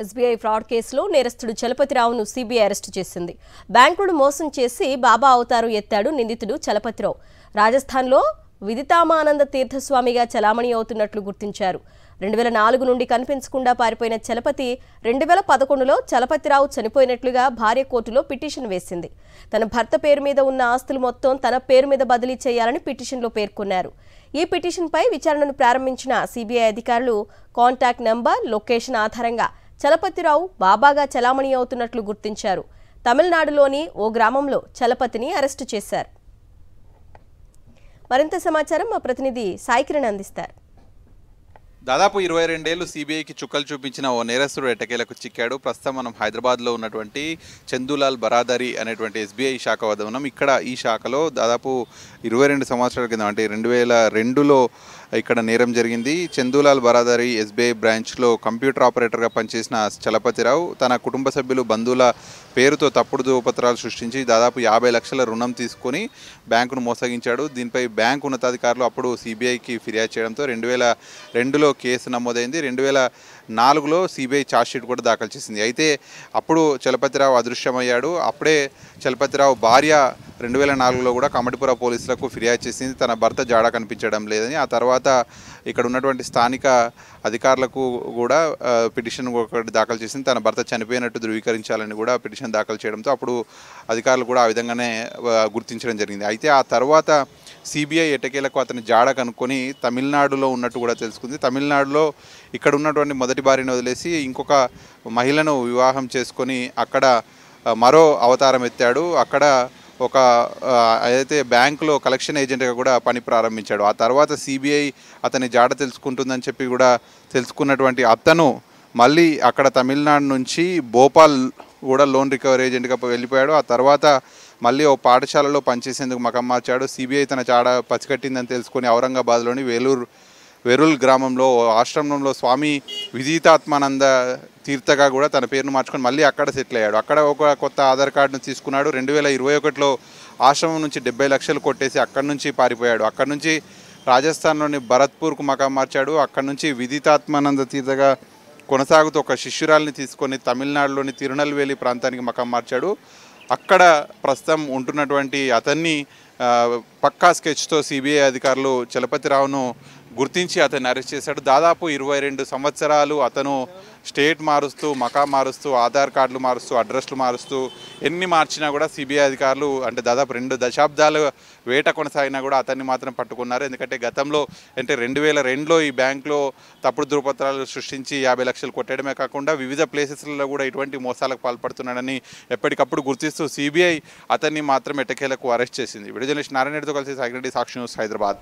SBI fraud కేసులో నేరస్తుడు చలపతిరావును CBI arrest చేసింది. బ్యాంకును మోసం చేసి బాబా అవతారం ఎత్తాడు నిందితుడు చలపతిరావు. రాజస్థాన్లో విదితామానంద తీర్థస్వామిగా చలామణి అవుతున్నట్లు గుర్తించారు. 2004 నుండి కనిపించకుండా పారిపోయిన చలపతి 2011లో చలపతిరావు చనిపోయినట్లుగా భార్య కోర్టులో పిటిషన్ వేసింది. తన భర్త పేరు మీద ఉన్న ఆస్తులు మొత్తం తన పేరు మీద బదిలీ చేయాలని పిటిషన్లో పేర్కొన్నారు. ఈ పిటిషన్పై విచారణను ప్రారంభించిన సీబీఐ అధికారులు కాంటాక్ట్ నంబర్, లొకేషన్ ఆధారంగా చలపతిరావు బాబాగా చలామణి అవుతున్నట్లు గుర్తించారు. తమిళనాడులోని ఓ గ్రామంలో చలపతిని అరెస్టు చేశారు. మరింత సమాచారం మా ప్రతినిధి సాయికిరణ్ అందిస్తారు. దాదాపు 22 ఏళ్లు సీబీఐకి చుక్కలు చూపించిన ఓ నేరస్తుడు ఎట్టకేలకు చిక్కాడు. ప్రస్తుతం మనం హైదరాబాద్లో ఉన్నటువంటి చందూలాల్ బరాదరి అనేటువంటి ఎస్బీఐ శాఖ వద్ద ఉన్నాం. ఇక్కడ ఈ శాఖలో దాదాపు 22 సంవత్సరాల కింద అంటే 2002లో ఇక్కడ నేరం జరిగింది. చందూలాల్ బరాదరి ఎస్బీఐ బ్రాంచ్లో కంప్యూటర్ ఆపరేటర్గా పనిచేసిన చలపతిరావు తన కుటుంబ సభ్యులు బంధువుల పేరుతో తప్పుడు ధృవపత్రాలు సృష్టించి దాదాపు 50 లక్షల రుణం తీసుకొని బ్యాంకును మోసగించాడు. దీనిపై బ్యాంకు ఉన్నతాధికారులు అప్పుడు సీబీఐకి ఫిర్యాదు చేయడంతో 2002లో కేసు నమోదైంది. 2004లో సీబీఐ ఛార్జ్షీట్ కూడా దాఖలు చేసింది. అయితే అప్పుడు చలపతిరావు అదృశ్యమయ్యాడు. అప్పుడే చలపతిరావు భార్య 2004లో కూడా కమటిపుర పోలీసులకు ఫిర్యాదు చేసింది. తన భర్త జాడ కనిపించడం లేదని. ఆ తర్వాత ఇక్కడ ఉన్నటువంటి స్థానిక అధికారులకు కూడా పిటిషన్ ఒకటి దాఖలు చేసింది. తన భర్త చనిపోయినట్టు ధృవీకరించాలని కూడా పిటిషన్ దాఖలు చేయడంతో అప్పుడు అధికారులు కూడా ఆ విధంగానే గుర్తించడం జరిగింది. అయితే ఆ తర్వాత సీబీఐ ఎట్టకేలకు అతని జాడ కనుక్కొని తమిళనాడులో ఉన్నట్టు కూడా తెలుసుకుంది. తమిళనాడులో ఇక్కడ ఉన్నటువంటి మొదటి భార్యను వదిలేసి ఇంకొక మహిళను వివాహం చేసుకొని అక్కడ మరో అవతారం ఎత్తాడు. అక్కడ ఒక ఏదైతే బ్యాంకులో కలెక్షన్ ఏజెంట్గా కూడా పని ప్రారంభించాడు. ఆ తర్వాత సీబీఐ అతని జాడ తెలుసుకుంటుందని చెప్పి కూడా తెలుసుకున్నటువంటి అతను మళ్ళీ అక్కడ తమిళనాడు నుంచి భోపాల్ కూడా లోన్ రికవరీ ఏజెంట్గా వెళ్ళిపోయాడు. ఆ తర్వాత మళ్ళీ ఓ పాఠశాలలో పనిచేసేందుకు మకం మార్చాడు. సీబీఐ తన జాడ పసిగట్టిందని తెలుసుకొని ఔరంగాబాద్లోని వెరుల్ గ్రామంలో ఆశ్రమంలో స్వామి విదితాత్మానంద తీర్థగా కూడా తన పేరును మార్చుకొని మళ్ళీ అక్కడ సెటిల్ అయ్యాడు. అక్కడ ఒక కొత్త ఆధార్ కార్డును తీసుకున్నాడు. 2021లో ఆశ్రమం నుంచి 70 లక్షలు కొట్టేసి అక్కడి నుంచి పారిపోయాడు. అక్కడి నుంచి రాజస్థాన్లోని భరత్పూర్కు మకం మార్చాడు. అక్కడి నుంచి విదితాత్మానంద తీర్థగా కొనసాగుతూ ఒక శిష్యురాల్ని తీసుకొని తమిళనాడులోని తిరునల్వేలి ప్రాంతానికి మకం మార్చాడు. అక్కడ ప్రస్తుతం ఉంటున్నటువంటి అతన్ని పక్కా స్కెచ్తో సీబీఐ అధికారులు చలపతిరావును గుర్తించి అతన్ని అరెస్ట్ చేశాడు. దాదాపు 22 సంవత్సరాలు అతను స్టేట్ మారుస్తూ, మకా మారుస్తూ, ఆధార్ కార్డులు మారుస్తూ, అడ్రస్లు మారుస్తూ ఎన్ని మార్చినా కూడా సీబీఐ అధికారులు అంటే దాదాపు 2 దశాబ్దాలు వేట కొనసాగినా కూడా అతన్ని మాత్రం పట్టుకున్నారు. ఎందుకంటే గతంలో అంటే 2002లో ఈ బ్యాంకులో తప్పుడు ధృవపత్రాలు సృష్టించి 50 లక్షలు కొట్టడమే కాకుండా వివిధ ప్లేసెస్లలో కూడా ఇటువంటి మోసాలకు పాల్పడుతున్నాడని ఎప్పటికప్పుడు గుర్తిస్తూ సీబీఐ అతన్ని మాత్రం ఎట్టకేలకు అరెస్ట్ చేసింది. వీడియో జర్నలిస్ట్ నారాయణ రెడ్డితో కలిసి సాక్షి న్యూస్, హైదరాబాద్.